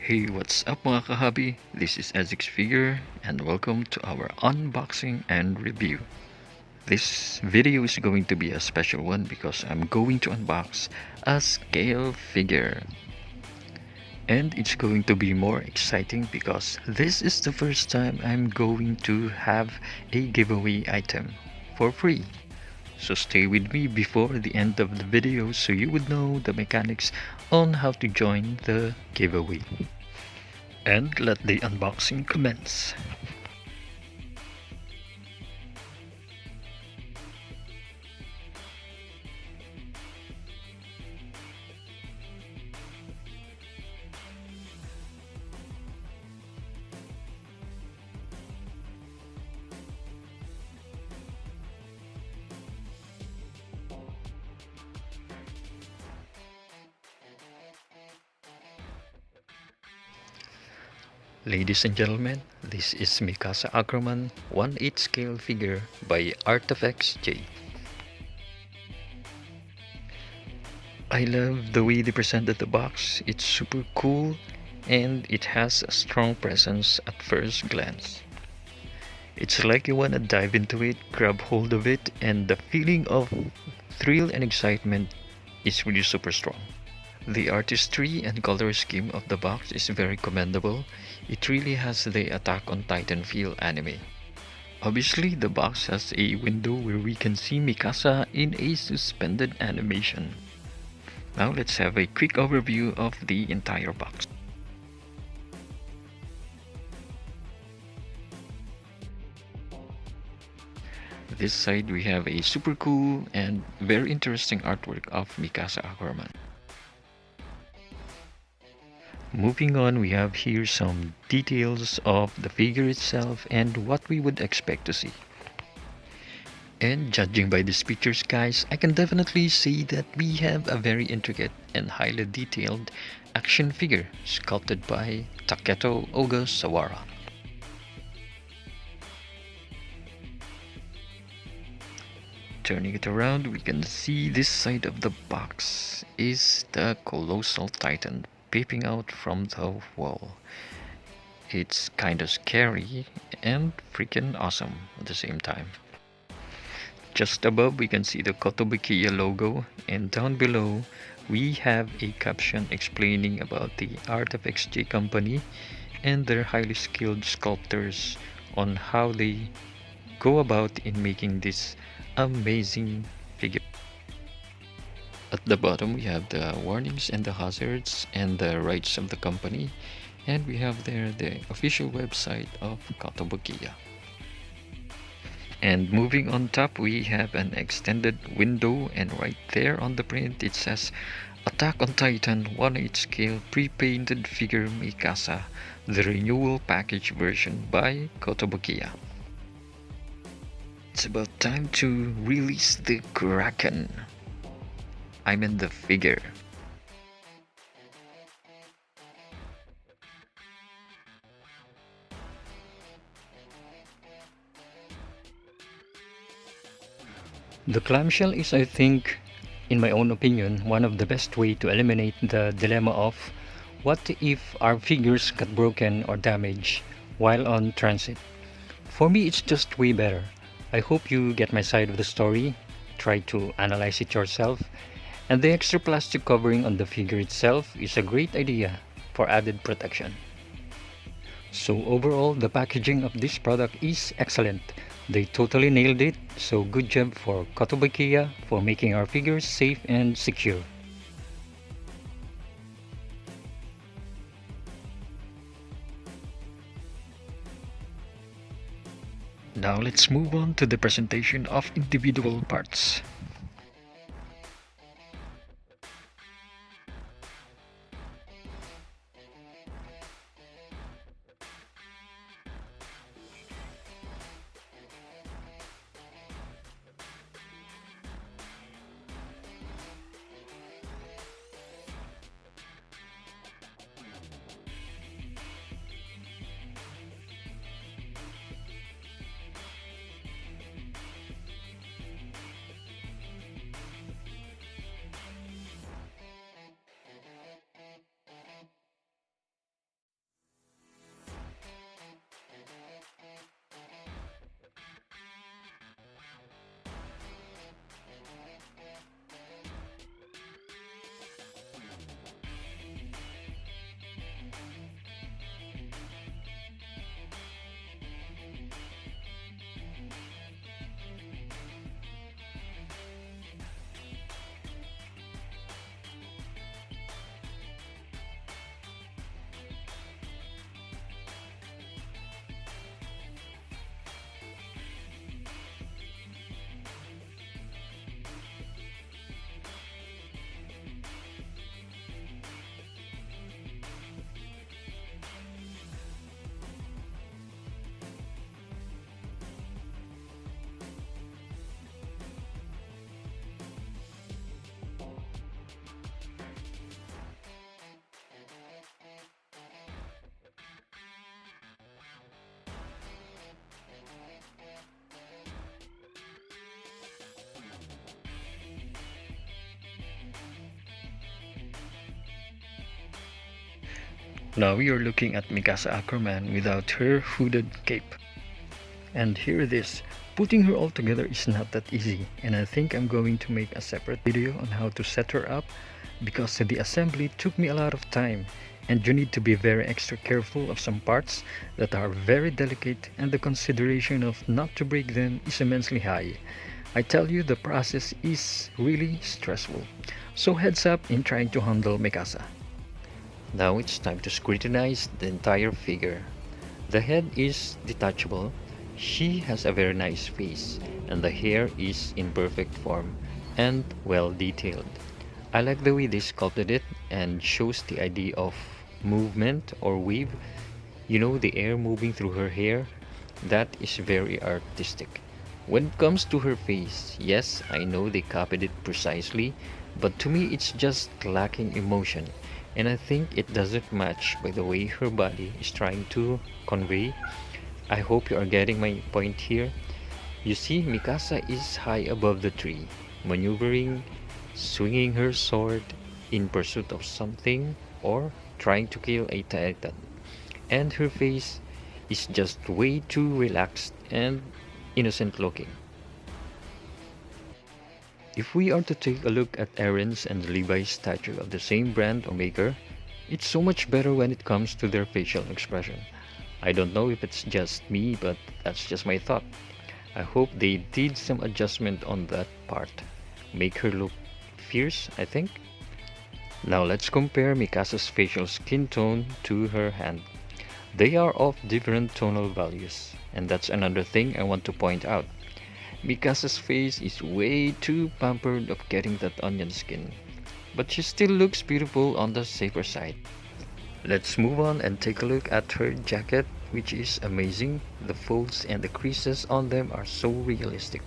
Hey, what's up mga kahabi? This is Ezix Figure and welcome to our unboxing and review. This video is going to be a special one because I'm going to unbox a scale figure. And it's going to be more exciting because this is the first time I'm going to have a giveaway item for free. So stay with me before the end of the video so you would know the mechanics on how to join the giveaway. And let the unboxing commence. Ladies and gentlemen, this is MIKASA ACKERMAN 1/8 scale figure by ARTFX J. I love the way they presented the box. It's super cool and it has a strong presence at first glance. It's like you wanna dive into it, grab hold of it, and the feeling of thrill and excitement is really super strong. The artistry and color scheme of the box is very commendable. It really has the Attack on Titan feel anime. Obviously, the box has a window where we can see Mikasa in a suspended animation. Now let's have a quick overview of the entire box. This side we have a super cool and very interesting artwork of MIKASA ACKERMAN. Moving on, we have here some details of the figure itself and what we would expect to see. And judging by these pictures, guys, I can definitely see that we have a very intricate and highly detailed action figure sculpted by Taketo Ogasawara. Turning it around, we can see this side of the box is the colossal titan peeping out from the wall. It's kinda scary and freaking awesome at the same time. Just above we can see the KOTOBUKIYA logo, and down below we have a caption explaining about the ARTFX J company and their highly skilled sculptors on how they go about in making this amazing figure. At the bottom we have the warnings and the hazards and the rights of the company, and we have there the official website of Kotobukiya. And moving on top we have an extended window, and right there on the print it says Attack on Titan 1/8 scale pre-painted figure Mikasa, the renewal package version by Kotobukiya. It's about time to release the Kraken. I'm in the figure. The clamshell is, I think, in my own opinion, one of the best way to eliminate the dilemma of what if our figures got broken or damaged while on transit. For me, it's just way better. I hope you get my side of the story, try to analyze it yourself, and the extra plastic covering on the figure itself is a great idea for added protection. So overall, the packaging of this product is excellent. They totally nailed it, so good job for Kotobukiya for making our figures safe and secure. Now let's move on to the presentation of individual parts. Now you're looking at Mikasa Ackerman without her hooded cape. And here it is. Putting her all together is not that easy, and I think I'm going to make a separate video on how to set her up because the assembly took me a lot of time, and you need to be very extra careful of some parts that are very delicate, and the consideration of not to break them is immensely high. I tell you, the process is really stressful. So heads up in trying to handle Mikasa. Now it's time to scrutinize the entire figure. The head is detachable. She has a very nice face, and the hair is in perfect form and well detailed. I like the way they sculpted it and shows the idea of movement or weave. You know, the air moving through her hair. That is very artistic. When it comes to her face, yes, I know they copied it precisely, but to me it's just lacking emotion, and I think it doesn't match by the way her body is trying to convey. I hope you are getting my point here. You see, Mikasa is high above the tree, maneuvering, swinging her sword in pursuit of something or trying to kill a titan. And her face is just way too relaxed and innocent looking. If we are to take a look at Aaron's and Levi's statue of the same brand or maker, it's so much better when it comes to their facial expression. I don't know if it's just me, but that's just my thought. I hope they did some adjustment on that part. Make her look fierce, I think. Now let's compare Mikasa's facial skin tone to her hand. They are of different tonal values, and that's another thing I want to point out. Mikasa's face is way too pampered of getting that onion skin, but she still looks beautiful on the safer side. Let's move on and take a look at her jacket, which is amazing. The folds and the creases on them are so realistic.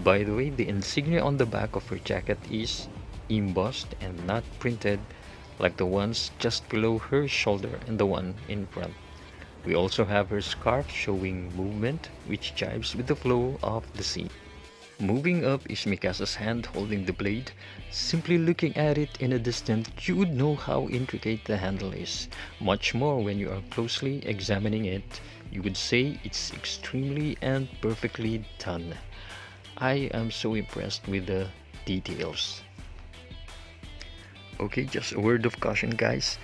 By the way, the insignia on the back of her jacket is embossed and not printed like the ones just below her shoulder and the one in front. We also have her scarf showing movement, which jives with the flow of the scene. Moving up is Mikasa's hand holding the blade. Simply looking at it in a distance, you would know how intricate the handle is. Much more when you are closely examining it, you would say it's extremely and perfectly done. I am so impressed with the details. Okay, just a word of caution, guys.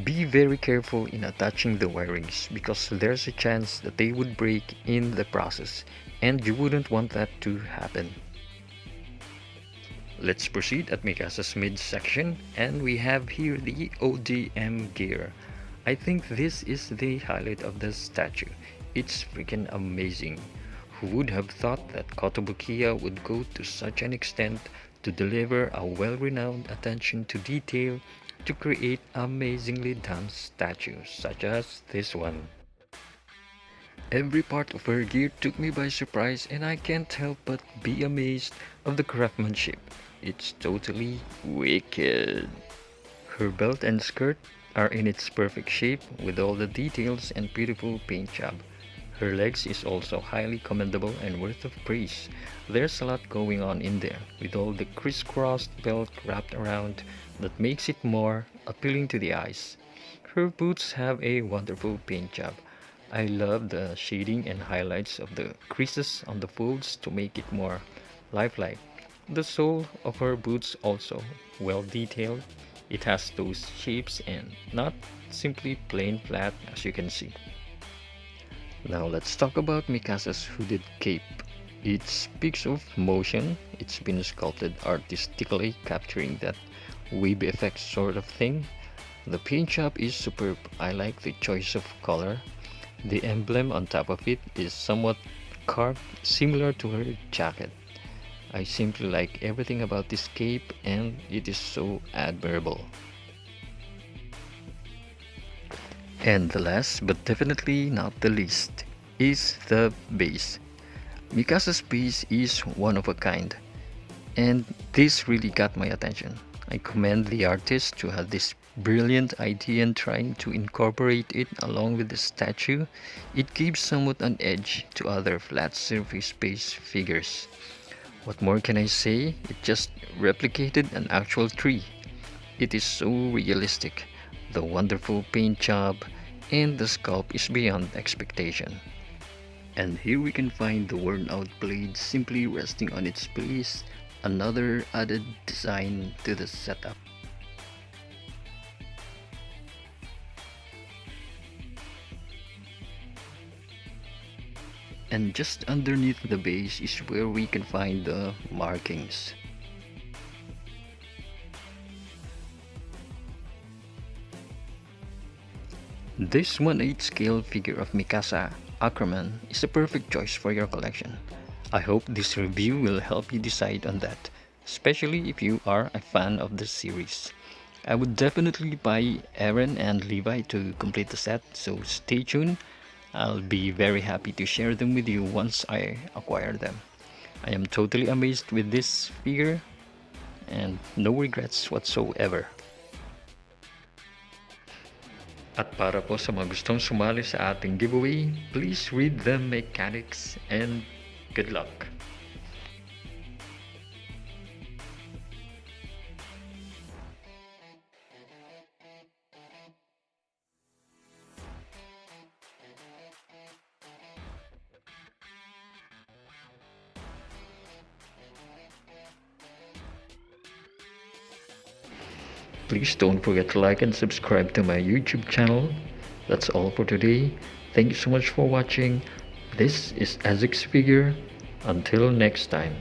Be very careful in attaching the wirings because there's a chance that they would break in the process, and you wouldn't want that to happen. Let's proceed at Mikasa's midsection, and we have here the ODM gear. I think this is the highlight of the statue. It's freaking amazing. Who would have thought that Kotobukiya would go to such an extent to deliver a well-renowned attention to detail to create amazingly done statues such as this one. Every part of her gear took me by surprise, and I can't help but be amazed of the craftsmanship. It's totally wicked. Her belt and skirt are in its perfect shape with all the details and beautiful paint job. Her legs is also highly commendable and worth of praise. There's a lot going on in there with all the crisscrossed belt wrapped around that makes it more appealing to the eyes. Her boots have a wonderful paint job. I love the shading and highlights of the creases on the folds to make it more lifelike. The sole of her boots also well detailed. It has those shapes and not simply plain flat as you can see. Now let's talk about Mikasa's hooded cape. It speaks of motion. It's been sculpted artistically, capturing that wave effect sort of thing. The paint job is superb. I like the choice of color. The emblem on top of it is somewhat carved, similar to her jacket. I simply like everything about this cape, and it is so admirable. And the last, but definitely not the least, is the base. Mikasa's base is one of a kind, and this really got my attention. I commend the artist to have this brilliant idea and trying to incorporate it along with the statue. It gives somewhat an edge to other flat surface base figures. What more can I say? It just replicated an actual tree. It is so realistic. the wonderful paint job, and the sculpt is beyond expectation. And here we can find the worn out blade simply resting on its place, another added design to the setup. And just underneath the base is where we can find the markings. This 1/8 scale figure of MIKASA ACKERMAN is a perfect choice for your collection. I hope this review will help you decide on that, especially if you are a fan of the series. I would definitely buy Aaron and Levi to complete the set, so stay tuned. I'll be very happy to share them with you once I acquire them. I am totally amazed with this figure and no regrets whatsoever. At para po sa mga gustong sumali sa ating giveaway, please read the mechanics and good luck! Please don't forget to like and subscribe to my YouTube channel. That's all for today. Thank you so much for watching. This is Azix Figure. Until next time.